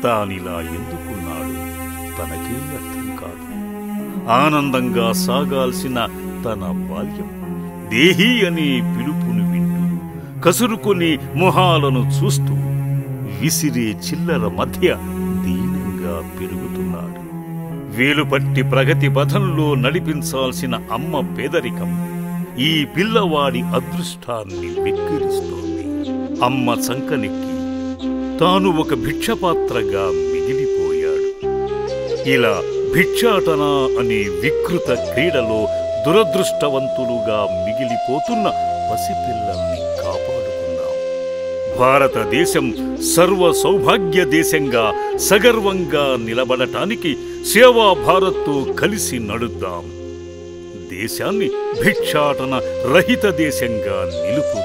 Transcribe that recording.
తానిలా ఎందుకున్నాడు తనకే అర్థం కాదు. ఆనందంగా సాగాల్సిన తన బాల్యం దేహీ అనే పిలుపును వింటూ కసురుకొని మొహాలను చూస్తూ విసిరే చిల్లర మధ్య దీనంగా పెరుగుతున్నాడు. వేలుపట్టి ప్రగతి పథంలో నడిపించాల్సిన అమ్మ పేదరికం ఈ పిల్లవాడి అదృష్టాన్ని వెక్కిరిస్తోంది. అమ్మ చంకనెక్కి తాను ఒక భిక్షపాత్రగా మిగిలిపోయాడు. ఇలా భిక్షాటన అనే వికృత క్రీడలో దురదృష్టవంతులుగా మిగిలిపోతున్న పసిపిల్లల్ని కాపాడుకుందాం. భారతదేశం సర్వ సౌభాగ్య దేశంగా సగర్వంగా నిలబడటానికి సేవా భారత్తో కలిసి నడుద్దాం. దేశాన్ని భిక్షాటన రహిత దేశంగా నిలుపు